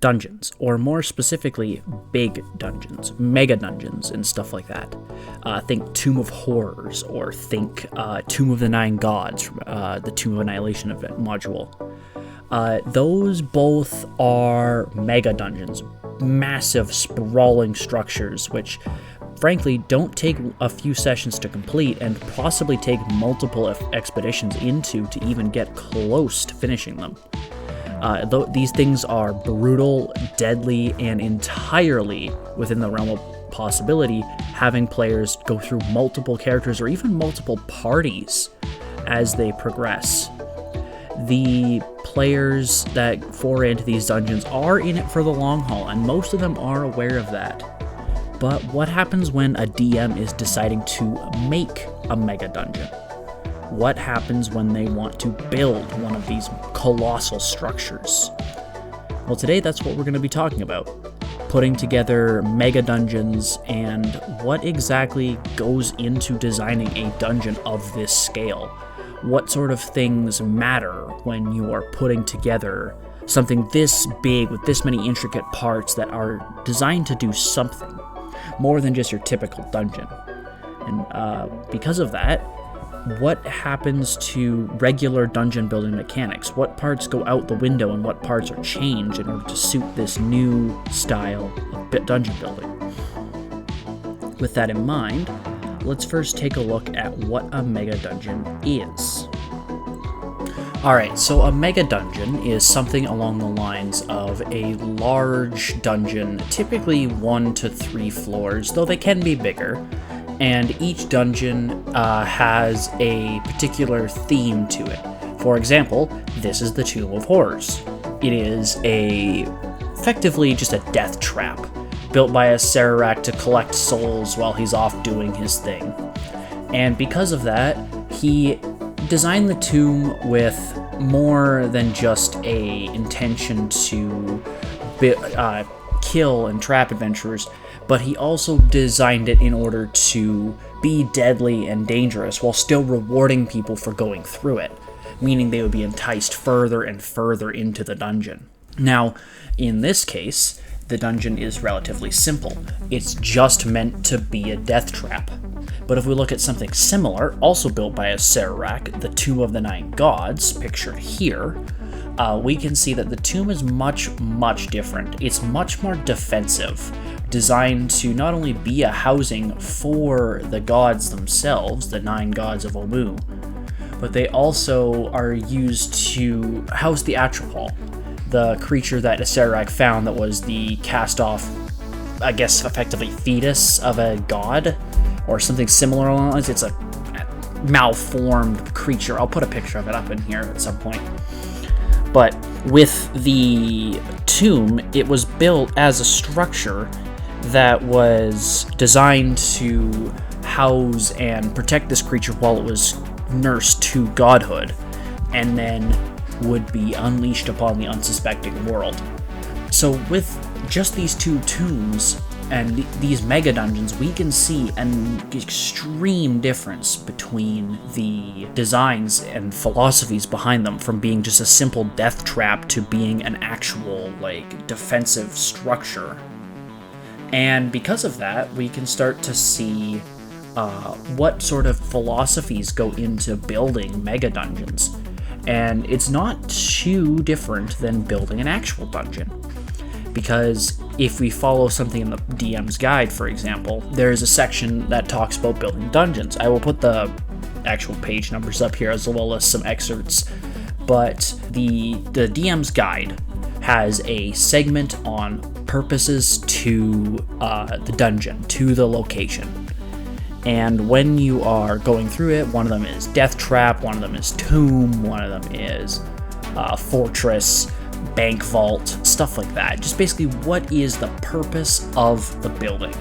dungeons, or more specifically, big dungeons, mega dungeons, and stuff like that. Think Tomb of Horrors, or think Tomb of the Nine Gods from the Tomb of Annihilation event module. Those both are mega dungeons, massive, sprawling structures, which frankly don't take a few sessions to complete and possibly take multiple expeditions into to even get close to finishing them. These things are brutal, deadly, and entirely within the realm of possibility, having players go through multiple characters or even multiple parties as they progress. The players that foray into these dungeons are in it for the long haul, and most of them are aware of that. But what happens when a DM is deciding to make a mega dungeon? What happens when they want to build one of these colossal structures? Well, today that's what we're going to be talking about. Putting together mega dungeons and what exactly goes into designing a dungeon of this scale. What sort of things matter when you are putting together something this big with this many intricate parts that are designed to do something more than just your typical dungeon. And because of that, what happens to regular dungeon building mechanics? What parts go out the window and what parts are changed in order to suit this new style of dungeon building? With that in mind, let's first take a look at what a mega dungeon is. Alright, so a mega dungeon is something along the lines of a large dungeon, typically 1 to 3 floors, though they can be bigger. And each dungeon has a particular theme to it. For example, this is the Tomb of Horrors. It is effectively just a death trap, built by a Sararak to collect souls while he's off doing his thing. And because of that, he designed the tomb with more than just a intention to kill and trap adventurers, but he also designed it in order to be deadly and dangerous while still rewarding people for going through it, meaning they would be enticed further and further into the dungeon. Now, in this case, the dungeon is relatively simple. It's just meant to be a death trap. But if we look at something similar, also built by a Sararak, the Tomb of the Nine Gods, pictured here, we can see that the tomb is much, much different. It's much more defensive, designed to not only be a housing for the gods themselves, the 9 gods of Omu, but they also are used to house the Atropol, the creature that Sararak found that was the cast-off, I guess, effectively fetus of a god, or something similar along those lines. It's a malformed creature. I'll put a picture of it up in here at some point. But with the tomb, it was built as a structure that was designed to house and protect this creature while it was nursed to godhood, and then would be unleashed upon the unsuspecting world. So with just these 2 tombs and these mega dungeons, we can see an extreme difference between the designs and philosophies behind them, from being just a simple death trap to being an actual, defensive structure. And because of that, we can start to see what sort of philosophies go into building mega dungeons. And it's not too different than building an actual dungeon. Because if we follow something in the DM's guide, for example, there's a section that talks about building dungeons. I will put the actual page numbers up here as well as some excerpts. But the DM's guide has a segment on purposes to the dungeon, to the location. And when you are going through it, one of them is Death Trap, one of them is Tomb, one of them is Fortress, Bank Vault, stuff like that. Just basically, what is the purpose of the building?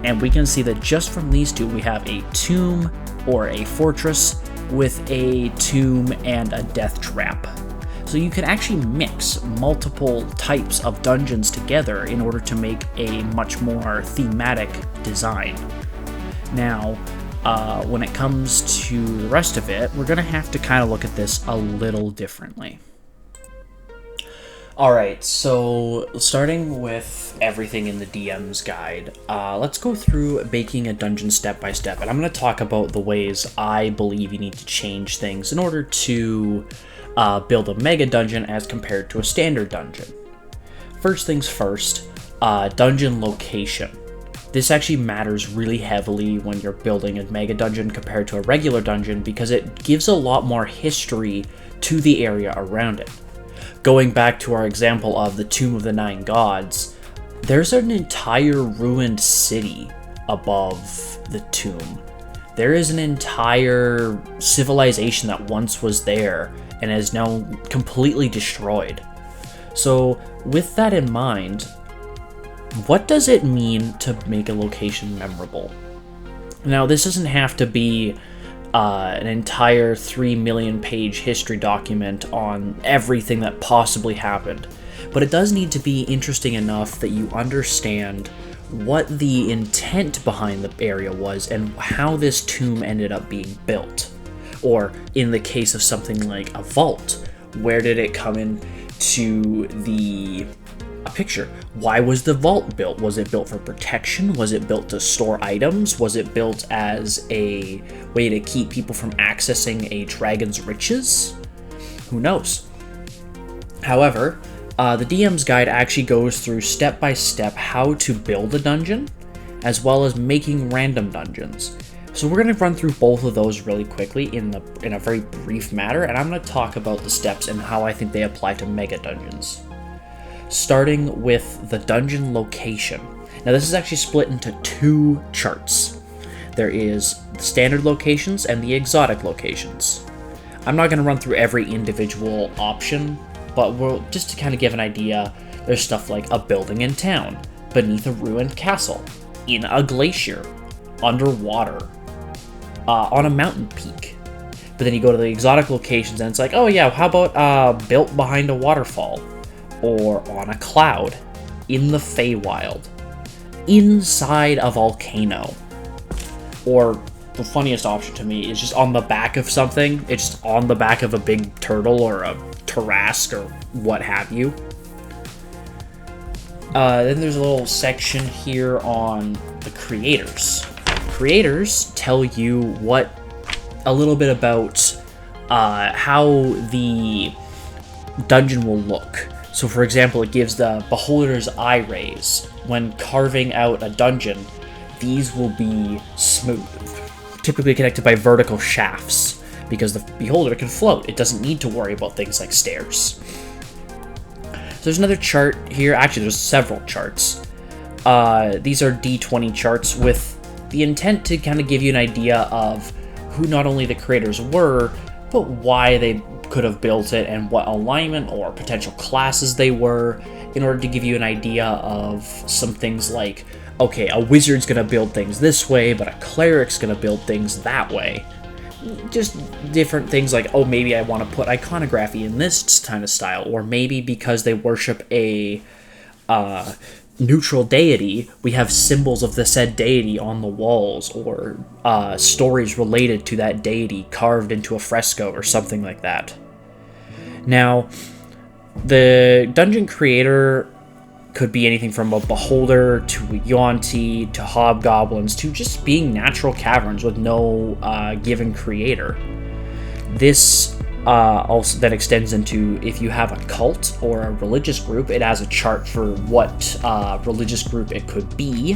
And we can see that just from these 2, we have a tomb or a fortress with a tomb and a death trap. So you can actually mix multiple types of dungeons together in order to make a much more thematic design. Now, when it comes to the rest of it, we're going to have to kind of look at this a little differently. Alright, so starting with everything in the DM's guide, let's go through making a dungeon step by step, and I'm going to talk about the ways I believe you need to change things in order to build a mega dungeon as compared to a standard dungeon. First things first, dungeon location. This actually matters really heavily when you're building a mega dungeon compared to a regular dungeon because it gives a lot more history to the area around it. Going back to our example of the Tomb of the Nine Gods, there's an entire ruined city above the tomb. There is an entire civilization that once was there and is now completely destroyed. So with that in mind, what does it mean to make a location memorable? Now, this doesn't have to be an entire 3 million page history document on everything that possibly happened, but it does need to be interesting enough that you understand what the intent behind the area was and how this tomb ended up being built. Or in the case of something like a vault, where did it come in to a picture? Why was the vault built? Was it built for protection? Was it built to store items? Was it built as a way to keep people from accessing a dragon's riches? Who knows? However, the DM's guide actually goes through step by step how to build a dungeon, as well as making random dungeons. So we're going to run through both of those really quickly in a very brief manner, and I'm going to talk about the steps and how I think they apply to mega dungeons. Starting with the dungeon location. Now this is actually split into two charts. There is the standard locations and the exotic locations. I'm not going to run through every individual option, but just to kind of give an idea, there's stuff like a building in town, beneath a ruined castle, in a glacier, underwater, on a mountain peak. But then you go to the exotic locations and it's like, oh yeah, how about built behind a waterfall? Or on a cloud, in the Feywild, inside a volcano. Or the funniest option to me is just on the back of something. It's just on the back of a big turtle or a Tarrasque or what have you. Then there's a little section here on the creators. Creators tell you a little bit about how the dungeon will look. So for example, it gives the beholder's eye rays. When carving out a dungeon, these will be smooth, typically connected by vertical shafts, because the beholder can float. It doesn't need to worry about things like stairs. So there's another chart here. Actually, there's several charts. These are D20 charts with the intent to kind of give you an idea of who not only the creators were, but why they could have built it and what alignment or potential classes they were, in order to give you an idea of some things like, okay, a wizard's gonna build things this way, but a cleric's gonna build things that way. Just different things like, oh, maybe I want to put iconography in this kind of style, or maybe because they worship a neutral deity, we have symbols of the said deity on the walls, or stories related to that deity carved into a fresco or something like that. Now, the dungeon creator could be anything from a beholder to a yuan-ti to hobgoblins to just being natural caverns with no given creator. This also then extends into if you have a cult or a religious group, it has a chart for what religious group it could be,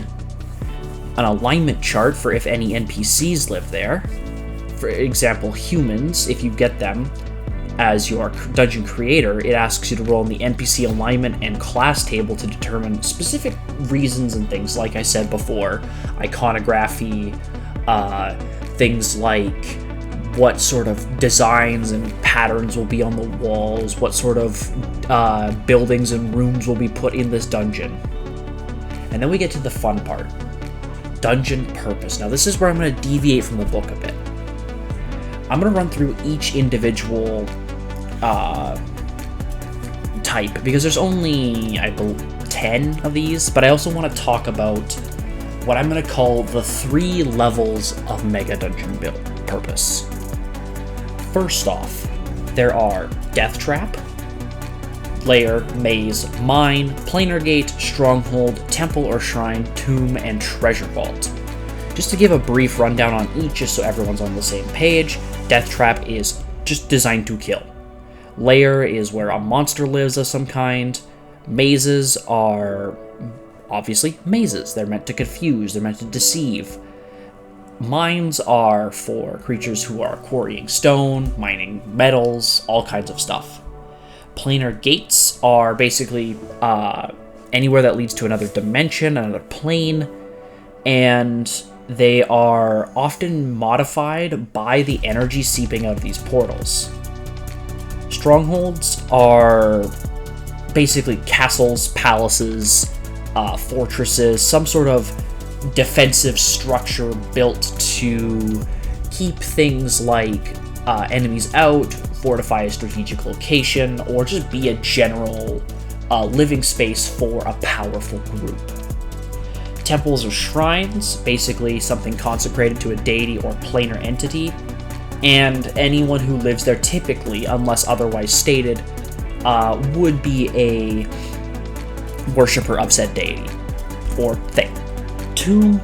an alignment chart for if any NPCs live there. For example, humans, if you get them as your dungeon creator, it asks you to roll in the NPC alignment and class table to determine specific reasons and things, like I said before, iconography, things like what sort of designs and patterns will be on the walls, what sort of buildings and rooms will be put in this dungeon. And then we get to the fun part, dungeon purpose. Now this is where I'm going to deviate from the book a bit. I'm going to run through each individual type, because there's only, I believe, 10 of these, but I also want to talk about what I'm going to call the 3 levels of Mega Dungeon build purpose. First off, there are Death Trap, lair, maze, mine, planar gate, stronghold, temple or shrine, tomb, and treasure vault. Just to give a brief rundown on each, just so everyone's on the same page, Death Trap is just designed to kill. Lair is where a monster lives of some kind. Mazes are obviously mazes. They're meant to confuse, they're meant to deceive. Mines are for creatures who are quarrying stone, mining metals, all kinds of stuff. Planar gates are basically anywhere that leads to another dimension, another plane, and they are often modified by the energy seeping out of these portals. Strongholds are basically castles, palaces, fortresses, some sort of defensive structure built to keep things like enemies out, fortify a strategic location, or just be a general living space for a powerful group. Temples or shrines, basically something consecrated to a deity or planar entity, and anyone who lives there typically, unless otherwise stated, would be a worshipper of said deity or thing. Tomb,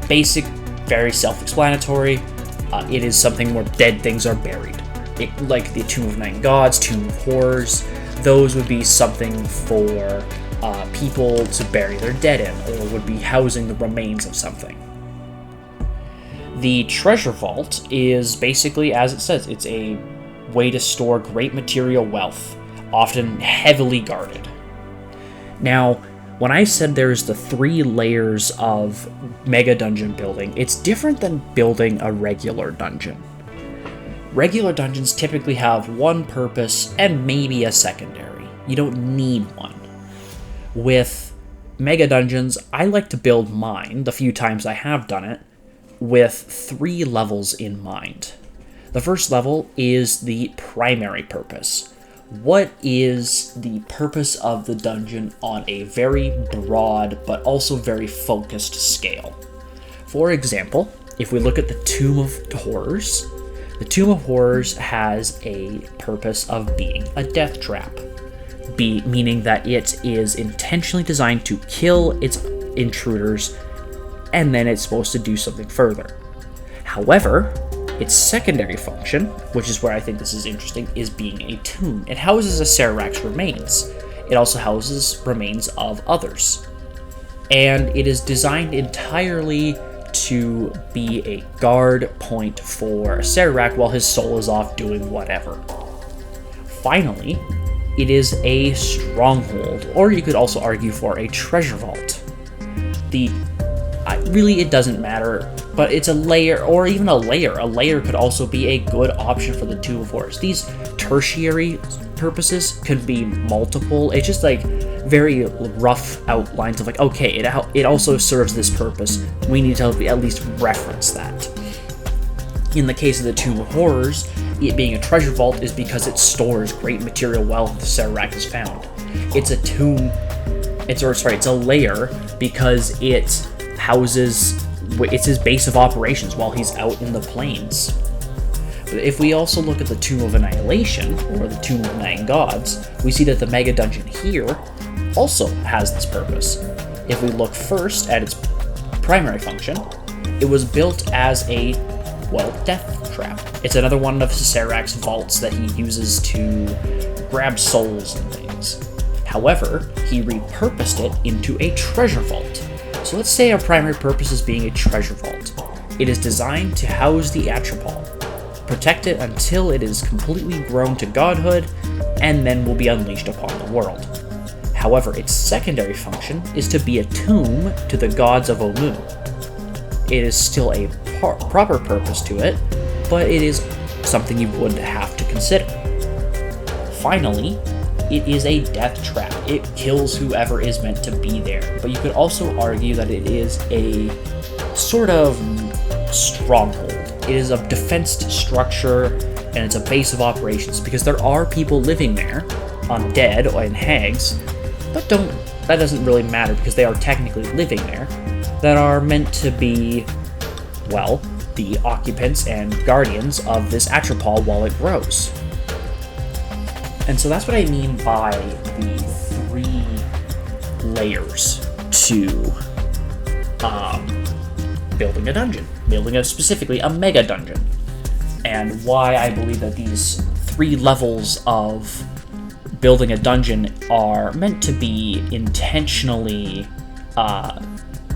basic, very self-explanatory. It is something where dead things are buried. Like the Tomb of Nine Gods, Tomb of Horrors, those would be something for people to bury their dead in, or would be housing the remains of something. The Treasure Vault is basically, as it says, it's a way to store great material wealth, often heavily guarded. Now, when I said there's the 3 layers of mega dungeon building, it's different than building a regular dungeon. Regular dungeons typically have one purpose and maybe a secondary. You don't need one. With mega dungeons, I like to build mine, the few times I have done it, with 3 levels in mind. The first level is the primary purpose. What is the purpose of the dungeon on a very broad but also very focused scale? For example, if we look at the Tomb of Horrors, the Tomb of Horrors has a purpose of being a death trap, meaning that it is intentionally designed to kill its intruders, and then it's supposed to do something further. However, its secondary function, which is where I think this is interesting, is being a tomb. It houses Acererak's remains. It also houses remains of others. And it is designed entirely to be a guard point for Acererak while his soul is off doing whatever. Finally, it is a stronghold, or you could also argue for a treasure vault. Really, it doesn't matter, but it's a layer, or even a layer. A layer could also be a good option for the Tomb of Horrors. These tertiary purposes could be multiple. It's just like very rough outlines of like, okay, it also serves this purpose. We need to at least reference that. In the case of the Tomb of Horrors, it being a treasure vault is because it stores great material wealth Acererak has found. It's a tomb. It's a layer because it houses, it's his base of operations while he's out in the plains. But if we also look at the Tomb of Annihilation, or the Tomb of Nine Gods, we see that the mega dungeon here also has this purpose. If we look first at its primary function, it was built as a, death trap. It's another one of Acererak's vaults that he uses to grab souls and things. However, he repurposed it into a treasure vault. So let's say our primary purpose is being a treasure vault. It is designed to house the Atropal, protect it until it is completely grown to godhood, and then will be unleashed upon the world. However, its secondary function is to be a tomb to the gods of Onu. It is still a proper purpose to it, but it is something you would have to consider. Finally, it is a death trap. It kills whoever is meant to be there. But you could also argue that it is a sort of stronghold. It is a defensed structure, and it's a base of operations, because there are people living there, undead or in hags, but that doesn't really matter because they are technically living there, that are meant to be, the occupants and guardians of this Atropal while it grows. And so that's what I mean by the 3 layers to building a dungeon, specifically a mega dungeon, and why I believe that these 3 levels of building a dungeon are meant to be intentionally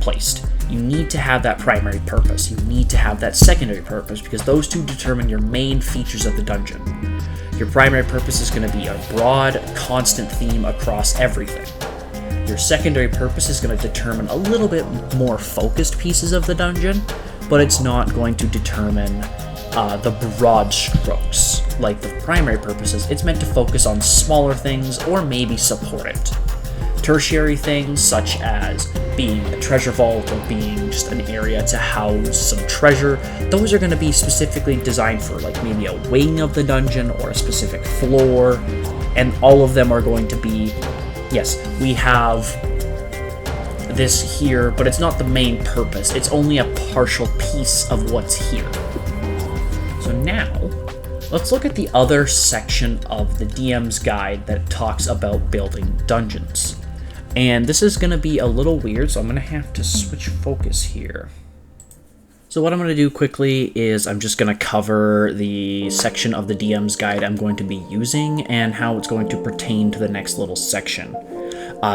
placed. You need to have that primary purpose. You need to have that secondary purpose, because those 2 determine your main features of the dungeon. Your primary purpose is going to be a broad, constant theme across everything. Your secondary purpose is going to determine a little bit more focused pieces of the dungeon, but it's not going to determine the broad strokes like the primary purposes. It's meant to focus on smaller things or maybe support it. Tertiary things, such as being a treasure vault or being just an area to house some treasure, those are going to be specifically designed for like maybe a wing of the dungeon or a specific floor, and all of them are going to be, yes, we have this here, but it's not the main purpose. It's only a partial piece of what's here. So now, let's look at the other section of the DM's guide that talks about building dungeons. And this is going to be a little weird, so I'm going to have to switch focus here. So what I'm going to do quickly is I'm just going to cover the section of the DM's guide I'm going to be using and how it's going to pertain to the next little section.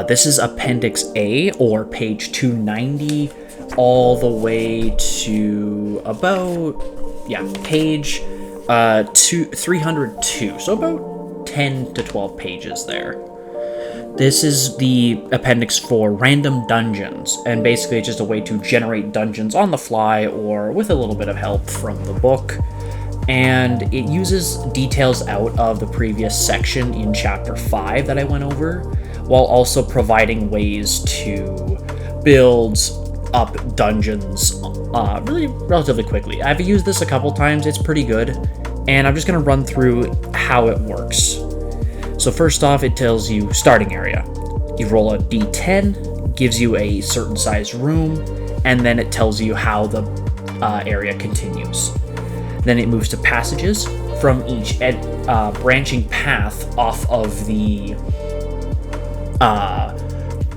This is Appendix A, or page 290, all the way to about, page 302, so about 10 to 12 pages there. This is the appendix for random dungeons, and basically it's just a way to generate dungeons on the fly or with a little bit of help from the book. And it uses details out of the previous section in Chapter 5 that I went over, while also providing ways to build up dungeons really relatively quickly. I've used this a couple times, it's pretty good, and I'm just going to run through how it works. So first off, it tells you starting area. You roll a d10, gives you a certain size room, and then it tells you how the area continues. Then it moves to passages. From each branching path off of the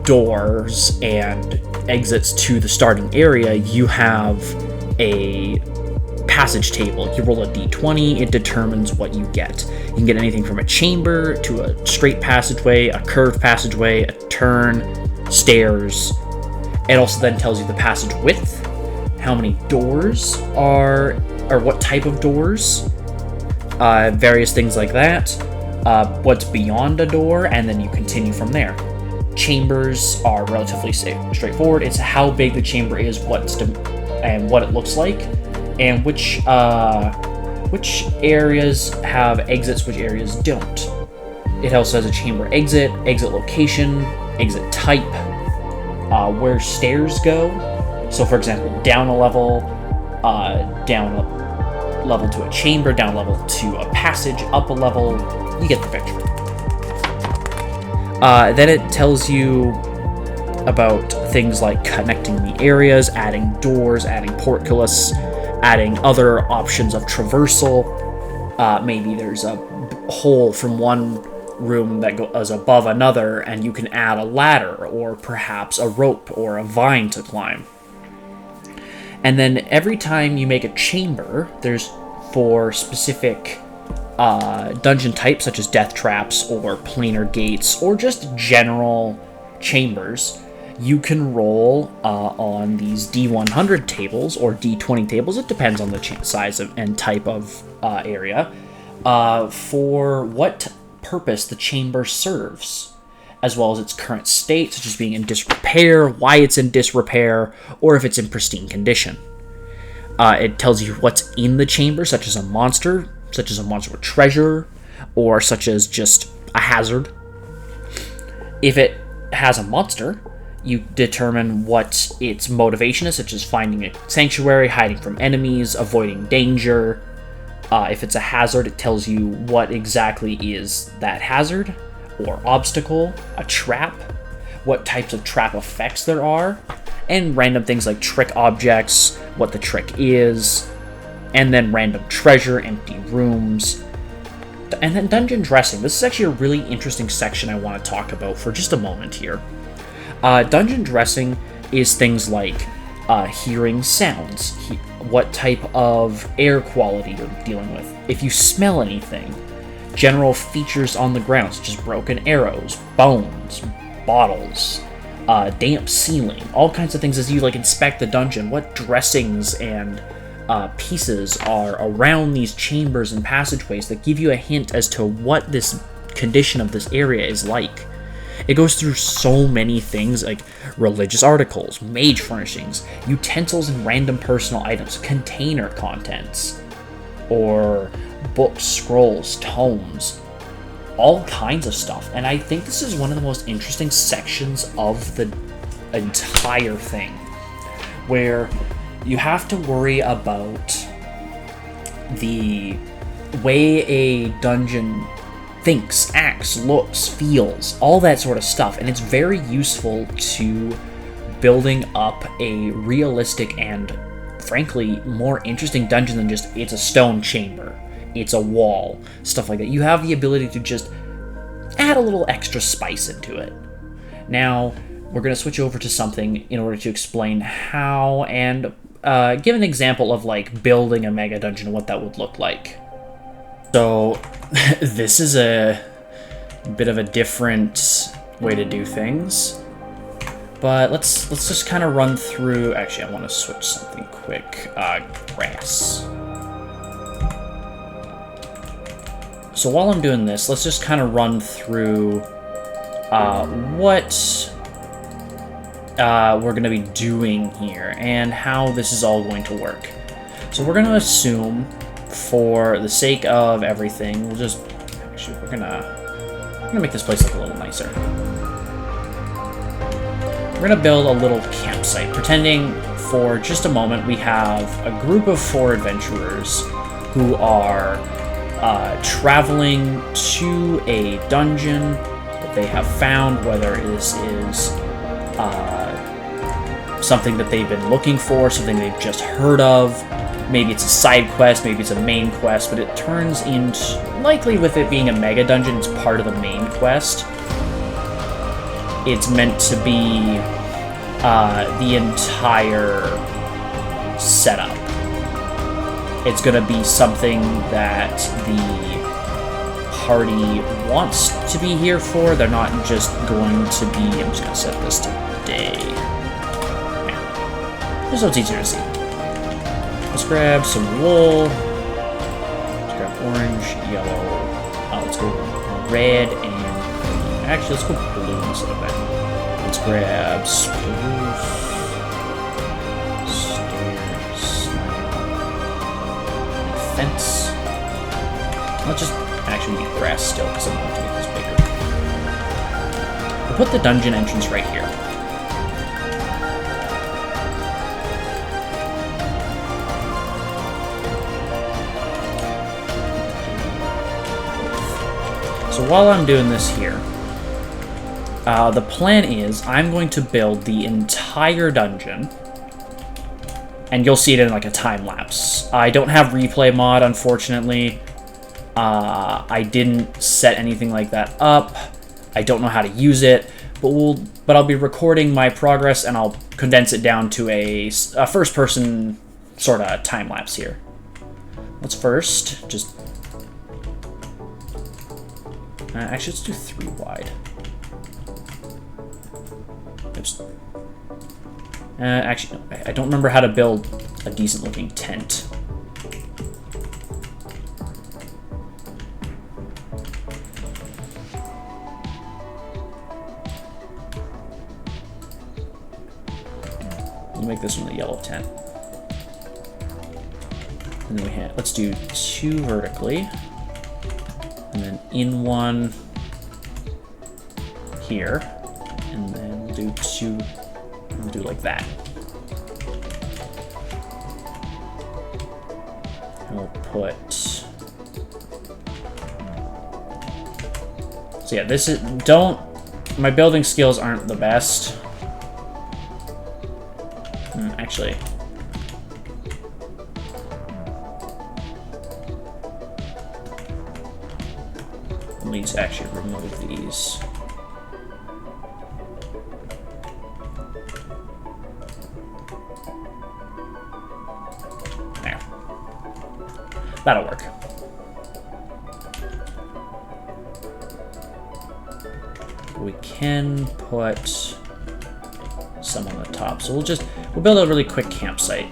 doors and exits to the starting area, you have a passage table. You roll a d20, it determines what you get. You can get anything from a chamber to a straight passageway, a curved passageway, a turn, stairs. It also then tells you the passage width, how many doors are, or what type of doors, various things like that, what's beyond a door, and then you continue from there. Chambers are relatively straightforward. It's how big the chamber is, and what it looks like, and which areas have exits, which areas don't. It also has a chamber exit, exit location, exit type, where stairs go. So for example, down a level to a chamber, down a level to a passage, up a level, you get the picture. Then it tells you about things like connecting the areas, adding doors, adding portcullis, adding other options of traversal. Maybe there's a hole from one room that goes above another, and you can add a ladder, or perhaps a rope or a vine to climb. And then every time you make a chamber, there's for specific dungeon types, such as death traps or planar gates, or just general chambers, you can roll on these D100 tables or D20 tables. It depends on the size and type of area, for what purpose the chamber serves, as well as its current state, such as being in disrepair, why it's in disrepair, or if it's in pristine condition. It tells you what's in the chamber, such as a monster with treasure, or such as just a hazard. If it has a monster, you determine what its motivation is, such as finding a sanctuary, hiding from enemies, avoiding danger. If it's a hazard, it tells you what exactly is that hazard or obstacle, a trap, what types of trap effects there are, and random things like trick objects, what the trick is, and then random treasure, empty rooms. And then dungeon dressing. This is actually a really interesting section I want to talk about for just a moment here. Dungeon dressing is things like hearing sounds, what type of air quality you're dealing with, if you smell anything, general features on the ground, such as broken arrows, bones, bottles, damp ceiling, all kinds of things as you inspect the dungeon, what dressings and pieces are around these chambers and passageways that give you a hint as to what this condition of this area is like. It goes through so many things like religious articles, mage furnishings, utensils and random personal items, container contents, or books, scrolls, tomes, all kinds of stuff. And I think this is one of the most interesting sections of the entire thing, where you have to worry about the way a dungeon thinks, acts, looks, feels, all that sort of stuff. And it's very useful to building up a realistic and, frankly, more interesting dungeon than just it's a stone chamber, it's a wall, stuff like that. You have the ability to just add a little extra spice into it. Now, we're going to switch over to something in order to explain how and give an example of building a mega dungeon and what that would look like. So this is a bit of a different way to do things, but let's just kind of run through. Actually, I want to switch something quick. Grass. So while I'm doing this, let's just kind of run through what we're going to be doing here and how this is all going to work. So we're going to assume, for the sake of everything, we're gonna make this place look a little nicer. We're gonna build a little campsite, pretending for just a moment we have a group of 4 adventurers who are traveling to a dungeon that they have found, whether this is something that they've been looking for, something they've just heard of. Maybe it's a side quest, maybe it's a main quest, but it turns into, likely with it being a mega dungeon, it's part of the main quest. It's meant to be the entire setup. It's going to be something that the party wants to be here for. They're not just going to be, I'm just going to set this to day. Yeah. Just so it's easier to see. Let's grab some wool. Let's grab orange, yellow. Let's go red and green. Actually, let's go blue instead of that. Let's grab spruce, stairs, fence. Let's just actually need grass still because I want to make this bigger. We'll put the dungeon entrance right here. So while I'm doing this here, the plan is I'm going to build the entire dungeon, and you'll see it in a time lapse. I don't have replay mod, unfortunately. I didn't set anything like that up. I don't know how to use it, but I'll be recording my progress and I'll condense it down to a first-person sort of time lapse here. Let's first just. Actually, let's do 3 wide. Oops. Actually, no, I don't remember how to build a decent-looking tent. We'll make this one the yellow tent. And then let's do 2 vertically. And then in one here, and then we'll do 2, we'll do like that. And we'll put, so yeah, this is, my building skills aren't the best. Actually, Let me actually remove these. There. That'll work. We can put some on the top. So we'll build a really quick campsite.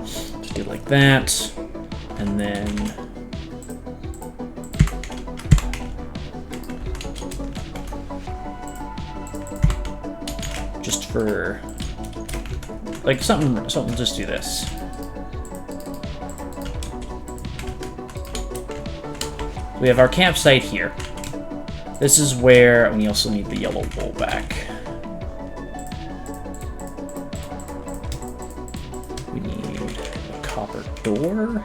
Just do it like that. And then just for like something, just do this. We have our campsite here. This is where we also need the yellow wool back. We need a copper door.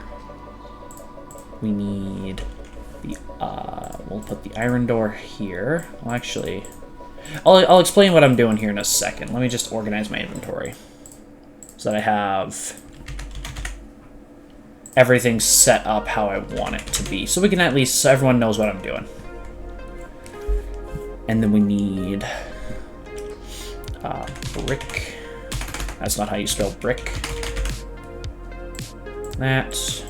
We need the we'll put the iron door here. Well, actually, I'll explain what I'm doing here in a second. Let me just organize my inventory so that I have everything set up how I want it to be. So we can at least, so everyone knows what I'm doing. And then we need brick. That's not how you spell brick. That.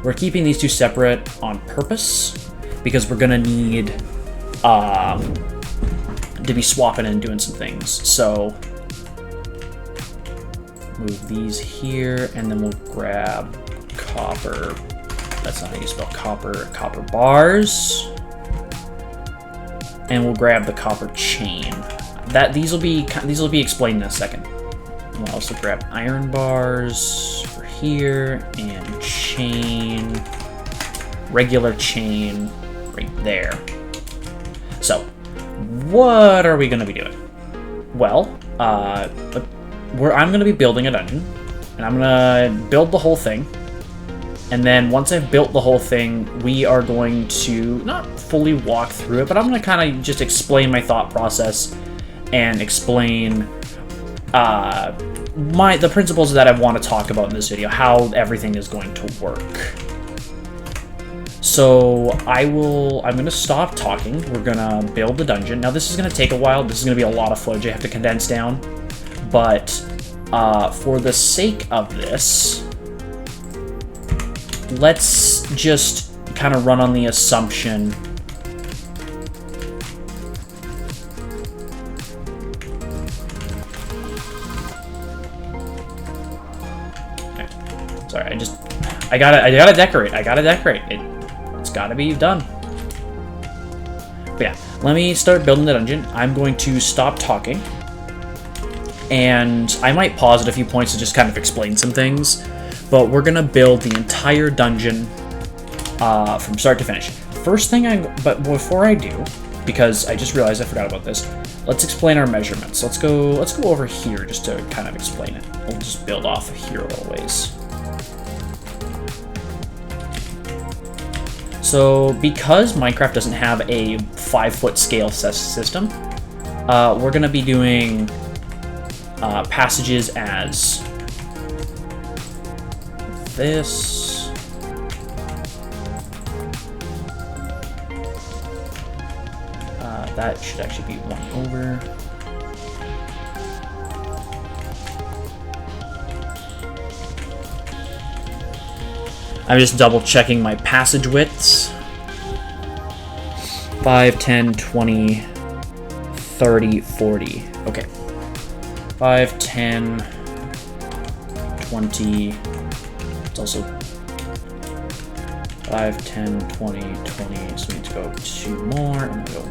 We're keeping these two separate on purpose because we're gonna need to be swapping and doing some things. So move these here, and then we'll grab copper. That's not how you spell copper. Copper bars, and we'll grab the copper chain. These will be explained in a second. We'll also grab iron bars for here and chain, regular chain right there. So, what are we going to be doing? Well, I'm going to be building a dungeon, and I'm going to build the whole thing. And then once I've built the whole thing, we are going to not fully walk through it, but I'm going to kind of just explain my thought process and explain the principles that I want to talk about in this video, how everything is going to work. So I'm going to stop talking. We're going to build the dungeon. Now this is going to take a while. This is going to be a lot of footage I have to condense down. But for the sake of this, let's just kind of run on the assumption sorry, I gotta decorate. It's gotta be done. But yeah, let me start building the dungeon. I'm going to stop talking, and I might pause at a few points to just kind of explain some things. But we're gonna build the entire dungeon from start to finish. First thing but before I do, because I just realized I forgot about this, let's explain our measurements. Let's go over here just to kind of explain it. We'll just build off of here a little ways. So because Minecraft doesn't have a 5-foot scale system, we're gonna be doing passages as this. That should actually be 1 over. I'm just double checking my passage widths. 5, 10, 20, 30, 40. Okay. 5, 10, 20. It's also 5, 10, 20, 20. So we need to go 2 more, and we'll go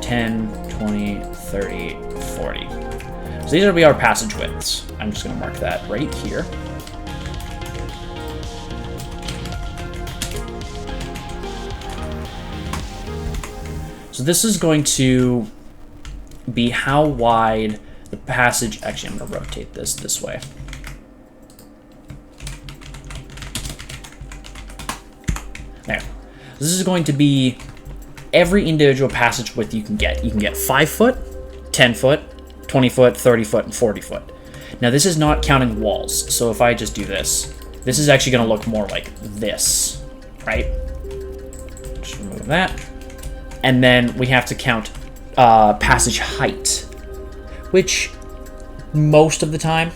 10, 20, 30, 40. So these are our passage widths. I'm just going to mark that right here. So this is going to be how wide the passage... Actually, I'm going to rotate this way. There. This is going to be every individual passage width you can get. You can get 5 foot, 10 foot, 20 foot, 30 foot, and 40 foot. Now, this is not counting walls, so if I just do this, this is actually going to look more like this, right? Just remove that. And then we have to count passage height, which most of the time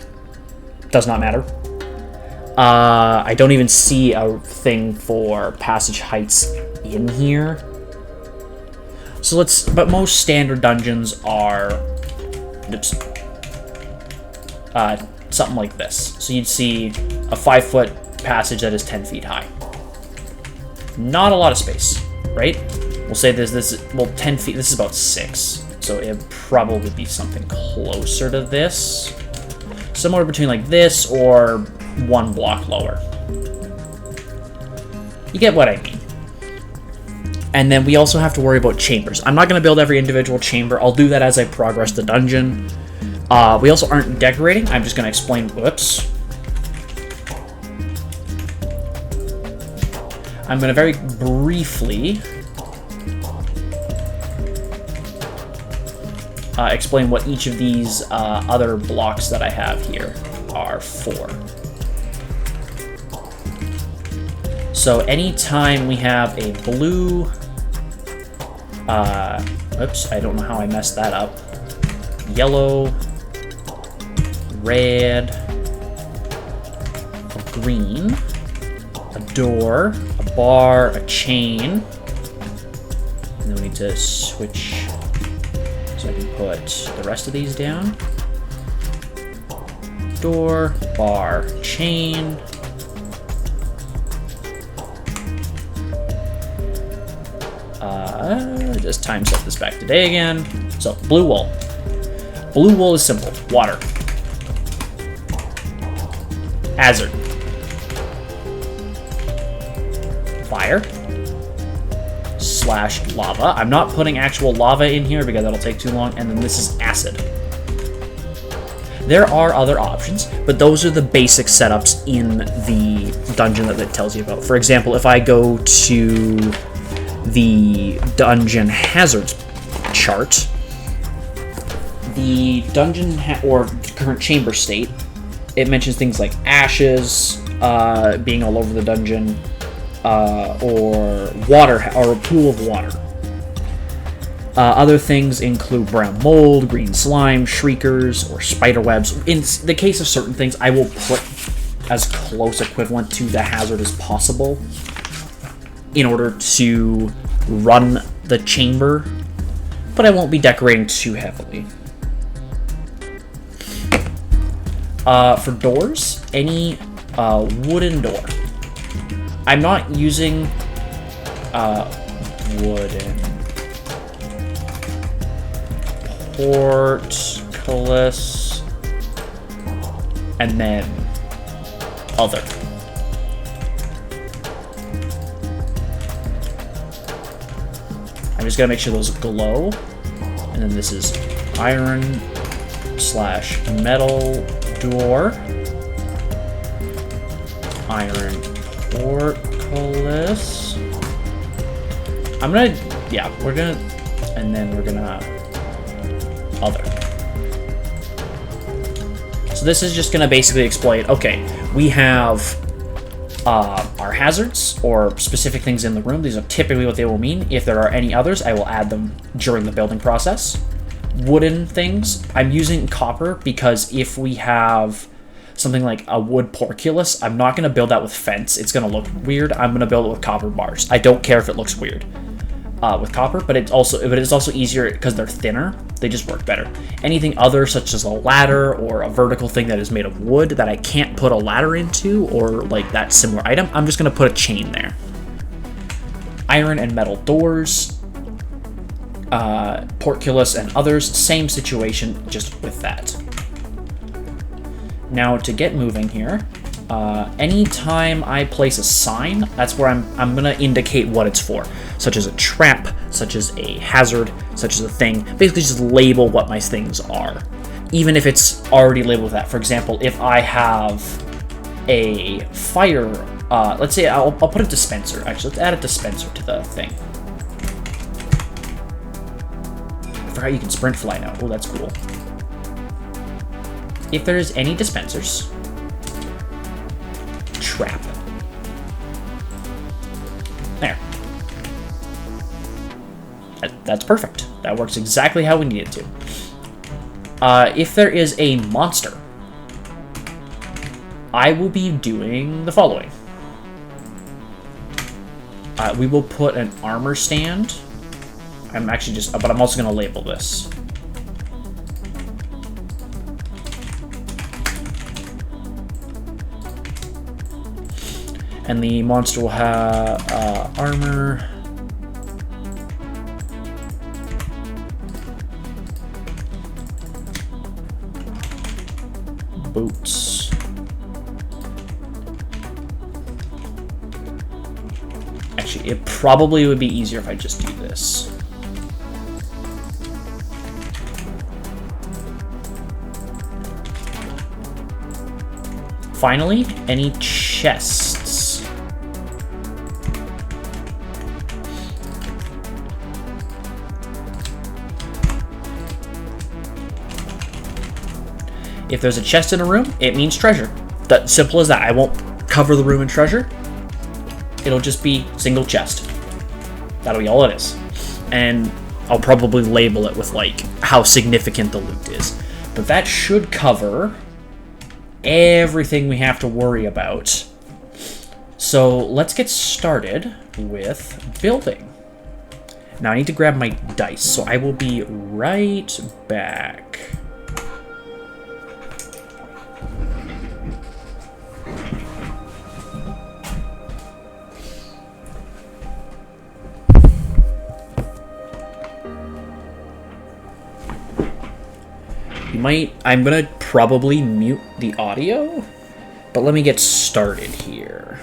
does not matter. I don't even see a thing for passage heights in here. So but most standard dungeons are, something like this. So you'd see a 5-foot passage that is 10 feet high. Not a lot of space, right? We'll say well, 10 feet, this is about 6. So it'd probably be something closer to this. Somewhere between like this or 1 block lower. You get what I mean. And then we also have to worry about chambers. I'm not going to build every individual chamber. I'll do that as I progress the dungeon. We also aren't decorating. I'm just going to explain... Whoops. I'm going to very briefly explain what each of these other blocks that I have here are for. So anytime we have a blue... oops, I don't know how I messed that up. Yellow, red, a green, a door, a bar, a chain. And then we need to switch so I can put the rest of these down. Door, bar, chain. Just time set this back to day again. So, blue wool. Blue wool is simple. Water. Hazard. Fire. / lava. I'm not putting actual lava in here because that'll take too long. And then this is acid. There are other options, but those are the basic setups in the dungeon that it tells you about. For example, if I go to the dungeon hazards chart, the dungeon or current chamber state, it mentions things like ashes being all over the dungeon, or water, or a pool of water. Other things include brown mold, green slime, shriekers, or spider webs. In the case of certain things, I will put as close equivalent to the hazard as possible in order to run the chamber, but I won't be decorating too heavily. For doors, any wooden door. I'm not using wooden portcullis and then other. I'm just gonna make sure those glow, and then this is iron / metal door, iron portcullis. And then we're gonna other. So this is just gonna basically explain, okay, we have our hazards or specific things in the room. These are typically what they will mean. If there are any others, I will add them during the building process. Wooden things, I'm using copper because if we have something like a wood portcullis, I'm not going to build that with fence. It's going to look weird. I'm going to build it with copper bars. I don't care if it looks weird with copper, but it's also easier because they're thinner. They just work better. Anything other, such as a ladder or a vertical thing that is made of wood that I can't put a ladder into, or like that similar item, I'm just going to put a chain there. Iron and metal doors, portcullis and others, same situation, just with that. Now to get moving here, anytime I place a sign, that's where I'm going to indicate what it's for, such as a trap, such as a hazard, such as a thing. Basically just label what my things are. even if it's already labeled with that. For example, if I have a fire, let's say I'll put a dispenser. Actually, let's add a dispenser to the thing. I forgot you can sprint fly now. Oh, that's cool. If there's any dispensers, trap. There. That's perfect. That works exactly how we need it to. If there is a monster, I will be doing the following. We will put an armor stand. I'm actually just, but I'm also going to label this. And the monster will have armor. Boots. Actually, it probably would be easier if I just do this. Finally, any chests. If there's a chest in a room, it means treasure. That simple as that. I won't cover the room in treasure. It'll just be single chest. That'll be all it is. And I'll probably label it with like how significant the loot is. But that should cover everything we have to worry about. So let's get started with building. Now I need to grab my dice, so I will be right back. I'm gonna probably mute the audio, but let me get started here.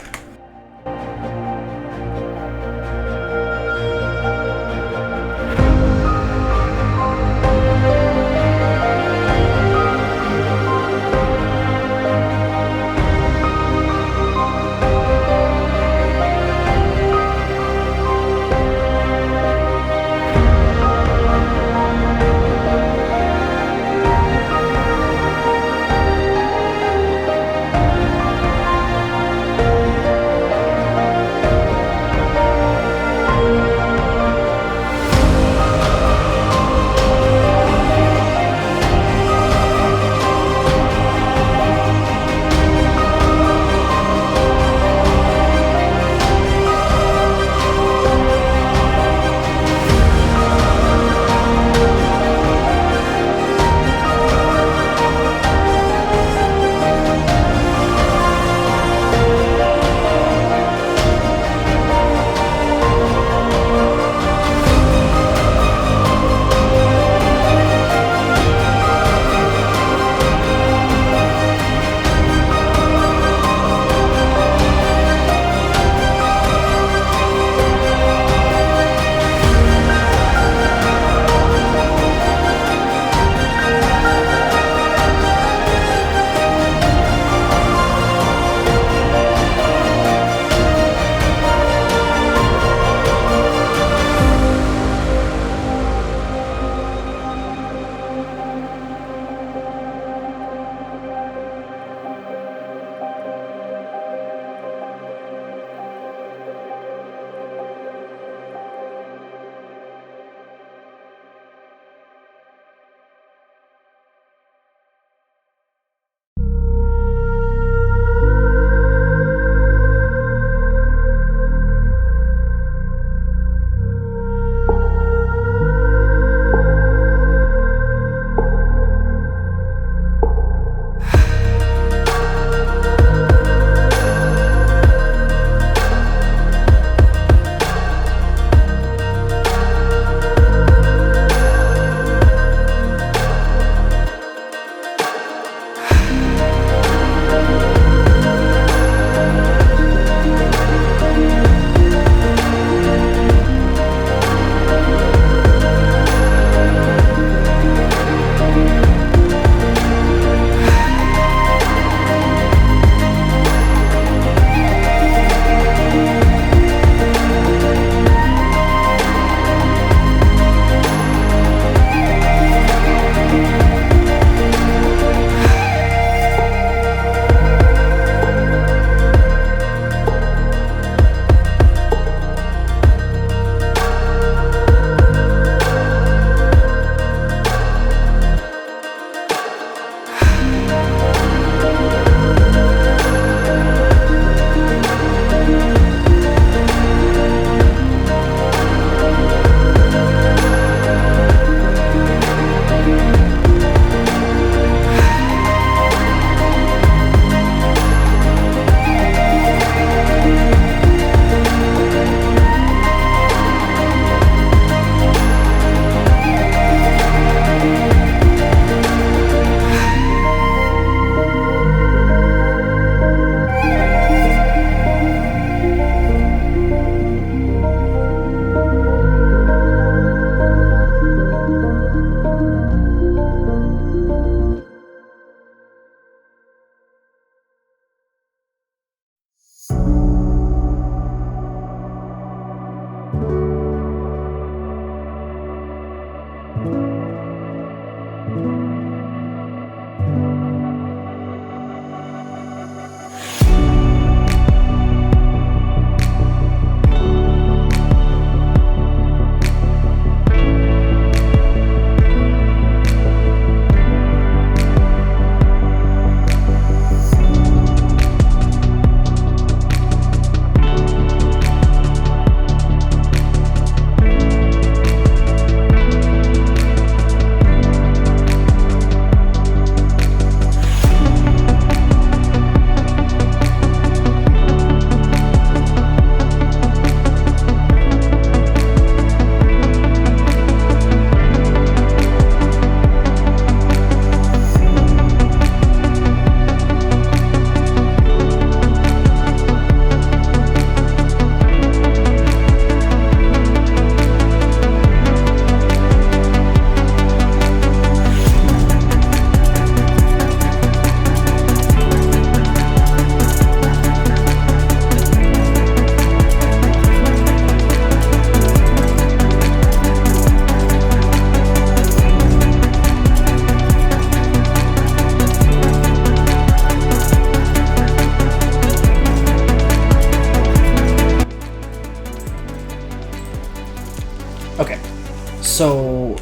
So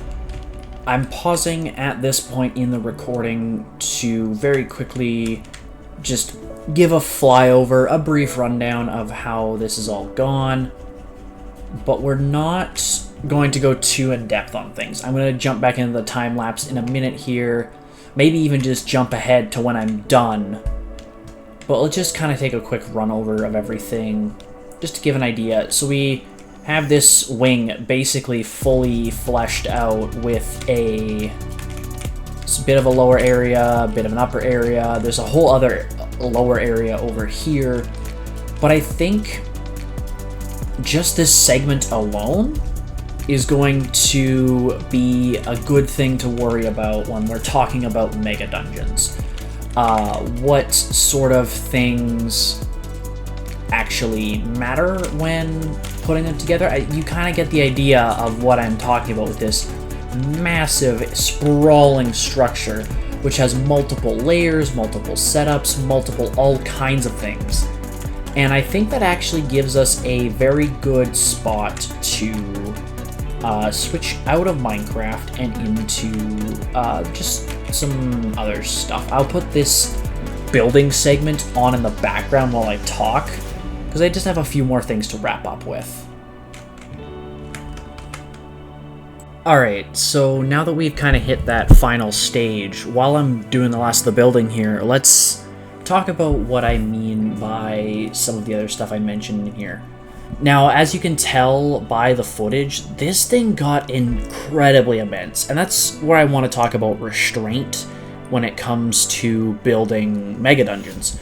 I'm pausing at this point in the recording to very quickly just give a flyover, a brief rundown of how this is all gone, but we're not going to go too in depth on things. I'm going to jump back into the time lapse in a minute here, maybe even just jump ahead to when I'm done, but let's just kind of take a quick run over of everything just to give an idea. So we have this wing basically fully fleshed out with a bit of a lower area, a bit of an upper area. There's a whole other lower area over here, but I think just this segment alone is going to be a good thing to worry about when we're talking about mega dungeons. What sort of things actually matter when putting them together? You kind of get the idea of what I'm talking about with this massive, sprawling structure, which has multiple layers, multiple setups, multiple all kinds of things. And I think that actually gives us a very good spot to switch out of Minecraft and into just some other stuff. I'll put this building segment on in the background while I talk, because I just have a few more things to wrap up with. Alright, so now that we've kind of hit that final stage, while I'm doing the last of the building here, let's talk about what I mean by some of the other stuff I mentioned in here. Now, as you can tell by the footage, this thing got incredibly immense, and that's where I want to talk about restraint when it comes to building mega dungeons.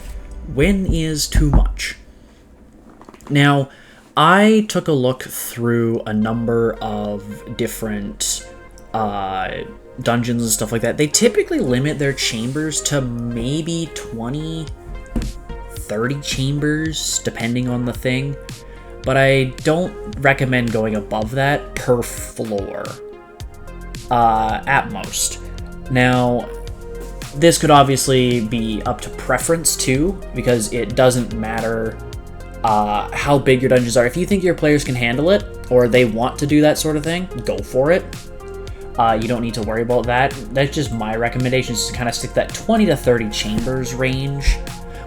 When is too much? Now, I took a look through a number of different dungeons and stuff like that. They typically limit their chambers to maybe 20, 30 chambers, depending on the thing. But I don't recommend going above that per floor, at most. Now, this could obviously be up to preference too, because it doesn't matter how big your dungeons are. If you think your players can handle it, or they want to do that sort of thing, go for it. You don't need to worry about that. That's just my recommendation, is to kind of stick that 20 to 30 chambers range,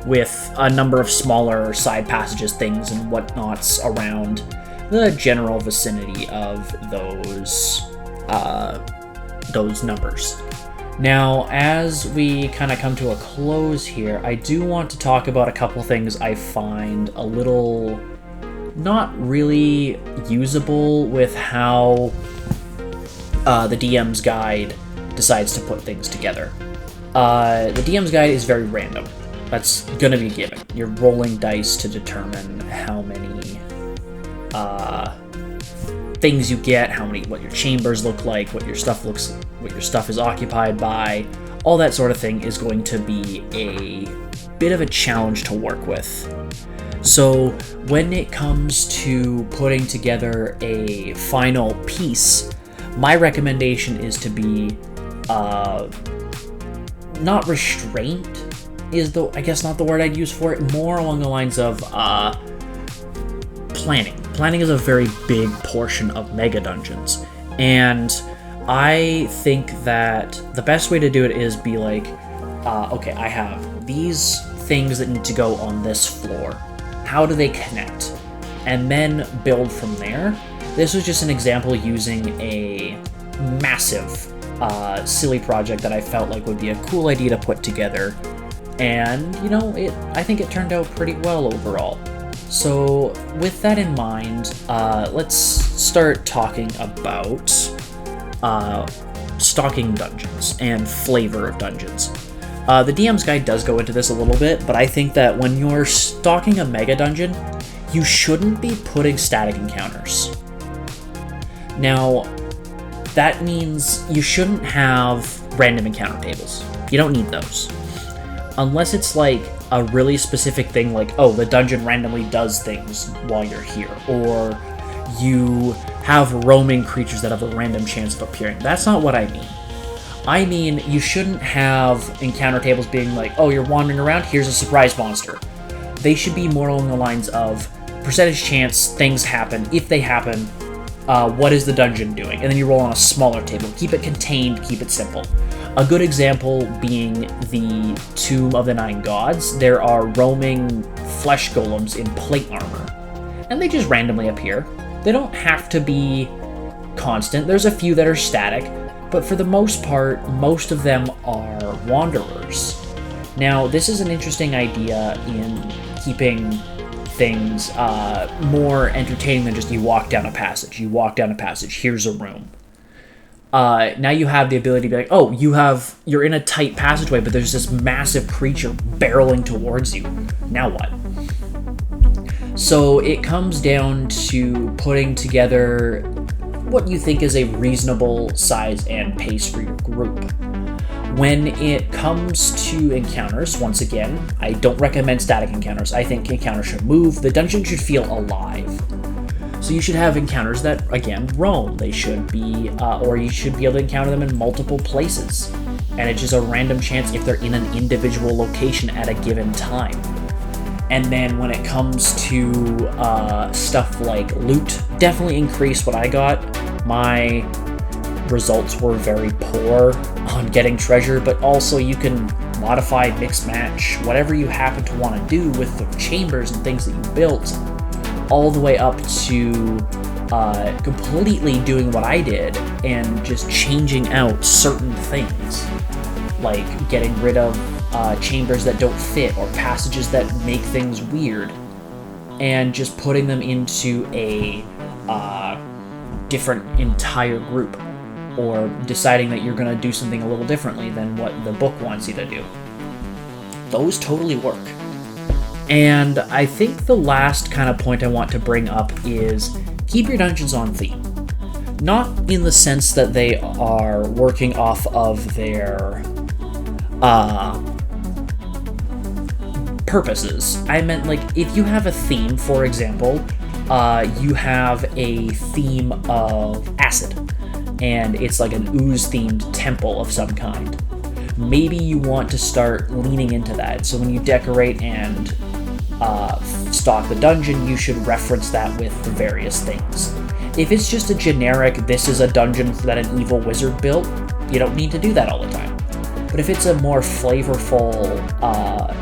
with a number of smaller side passages, things, and whatnots around the general vicinity of those numbers. Now, as we kind of come to a close here, I do want to talk about a couple things I find a little not really usable with how the DM's guide decides to put things together. The DM's guide is very random. That's gonna be a given. You're rolling dice to determine how many things you get, what your chambers look like, what your stuff is occupied by. All that sort of thing is going to be a bit of a challenge to work with. So when it comes to putting together a final piece, my recommendation is to be not restraint is I guess not the word I'd use for it, more along the lines of planning. Planning is a very big portion of mega dungeons, and I think that the best way to do it is be like, okay, I have these things that need to go on this floor. How do they connect? And then build from there. This was just an example using a massive, silly project that I felt like would be a cool idea to put together. And, you know, I think it turned out pretty well overall. So, with that in mind, let's start talking about stocking dungeons and flavor of dungeons. The DM's guide does go into this a little bit, but I think that when you're stocking a mega dungeon, you shouldn't be putting static encounters. Now, that means you shouldn't have random encounter tables. You don't need those. Unless it's like a really specific thing, like, oh, the dungeon randomly does things while you're here, or you have roaming creatures that have a random chance of appearing. That's not what I mean. I mean, you shouldn't have encounter tables being like, oh, you're wandering around, here's a surprise monster. They should be more along the lines of percentage chance things happen. If they happen, what is the dungeon doing? And then you roll on a smaller table. Keep it contained, keep it simple. A good example being the Tomb of the Nine Gods. There are roaming flesh golems in plate armor, and they just randomly appear. They don't have to be constant. There's a few that are static, but for the most part, most of them are wanderers. Now, this is an interesting idea in keeping things more entertaining than just you walk down a passage. You walk down a passage, here's a room. Now you have the ability to be like, oh, you're in a tight passageway, but there's this massive creature barreling towards you. Now what? So it comes down to putting together what you think is a reasonable size and pace for your group. When it comes to encounters, once again, I don't recommend static encounters. I think encounters should move. The dungeon should feel alive. So you should have encounters that, again, roam. They should be, or you should be able to encounter them in multiple places. And it's just a random chance if they're in an individual location at a given time. And then when it comes to stuff like loot, definitely increase what I got. My results were very poor on getting treasure, but also you can modify, mix, match, whatever you happen to want to do with the chambers and things that you built, all the way up to completely doing what I did and just changing out certain things, like getting rid of chambers that don't fit or passages that make things weird, and just putting them into a different entire group, or deciding that you're going to do something a little differently than what the book wants you to do. Those totally work. And I think the last kind of point I want to bring up is keep your dungeons on theme. Not in the sense that they are working off of their purposes. I meant, like, if you have a theme, for example, you have a theme of acid, and it's like an ooze-themed temple of some kind. Maybe you want to start leaning into that, so when you decorate and stock the dungeon, you should reference that with the various things. If it's just a generic, this is a dungeon that an evil wizard built, you don't need to do that all the time. But if it's a more flavorful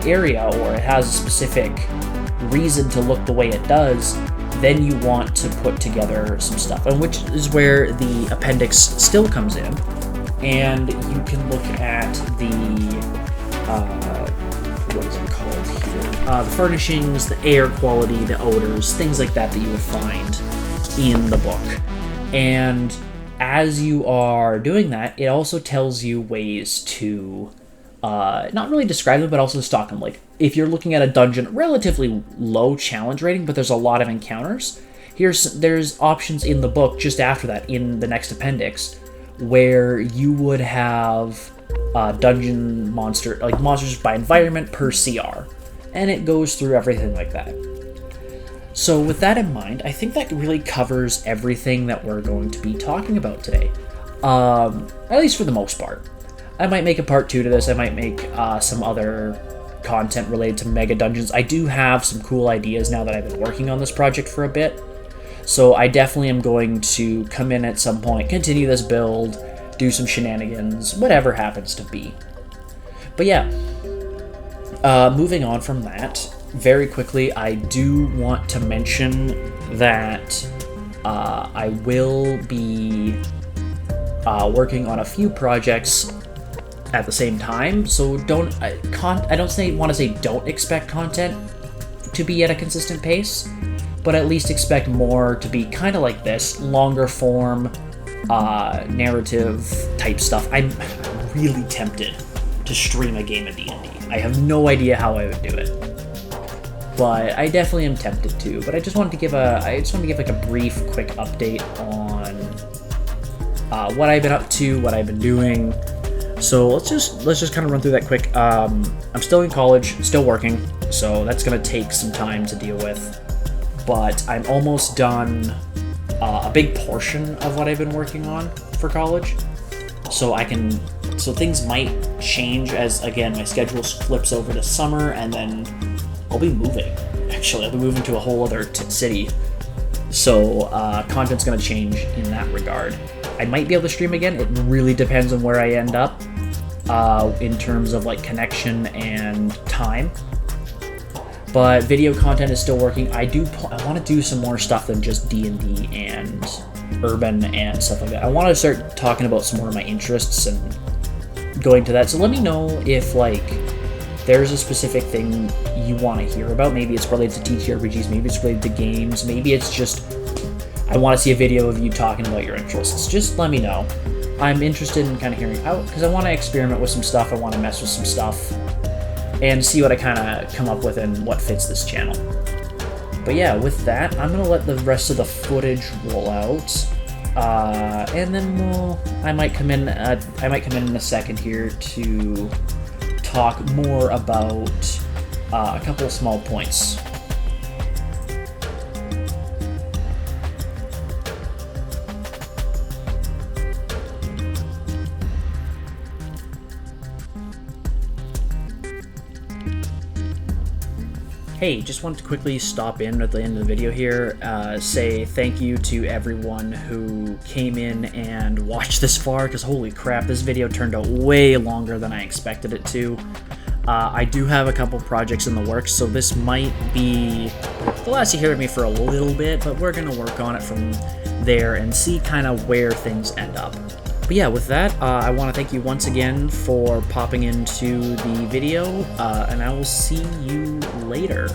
area, or it has a specific reason to look the way it does, then you want to put together some stuff, and which is where the appendix still comes in, and you can look at the what is it called here? The furnishings, the air quality, the odors, things like that you would find in the book. And as you are doing that, it also tells you ways to not really describe them, but also stock them. Like, if you're looking at a dungeon, relatively low challenge rating, but there's a lot of encounters, there's options in the book just after that, in the next appendix, where you would have dungeon monster, like monsters by environment per CR, and it goes through everything like that. So with that in mind, I think that really covers everything that we're going to be talking about today, at least for the most part. I might make a part 2 to this. I might make some other content related to mega dungeons. I do have some cool ideas now that I've been working on this project for a bit, so I definitely am going to come in at some point, continue this build, do some shenanigans, whatever happens to be. But yeah, moving on from that, very quickly, I do want to mention that I will be working on a few projects at the same time, so I don't want to say don't expect content to be at a consistent pace, but at least expect more to be kind of like this, longer form, narrative type stuff. I'm really tempted to stream a game of D&D. I have no idea how I would do it, but I definitely am tempted to. But I just wanted to give like a brief, quick update on what I've been up to, what I've been doing. So let's just kind of run through that quick. I'm still in college, still working, so that's gonna take some time to deal with. But I'm almost done a big portion of what I've been working on for college. So things might change as, again, my schedule flips over to summer, and then I'll be moving. Actually, I'll be moving to a whole other city So content's going to change in that regard. I might be able to stream again. It really depends on where I end up in terms of like connection and time. But video content is still working. I want to do some more stuff than just D&D and urban and stuff like that. I want to start talking about some more of my interests and going to that. So let me know if like there's a specific thing you want to hear about. Maybe it's related to TTRPGs, maybe it's related to games, maybe it's just I want to see a video of you talking about your interests. Just let me know. I'm interested in kind of hearing out because I want to experiment with some stuff. I want to mess with some stuff and see what I kind of come up with and what fits this channel. But yeah, with that, I'm gonna let the rest of the footage roll out, and then I might come in in a second here to talk more about a couple of small points. Hey, just wanted to quickly stop in at the end of the video here, say thank you to everyone who came in and watched this far, because holy crap, this video turned out way longer than I expected it to. I do have a couple projects in the works, so this might be the last you hear of me for a little bit, but we're going to work on it from there and see kind of where things end up. But yeah, with that, I want to thank you once again for popping into the video, and I will see you later.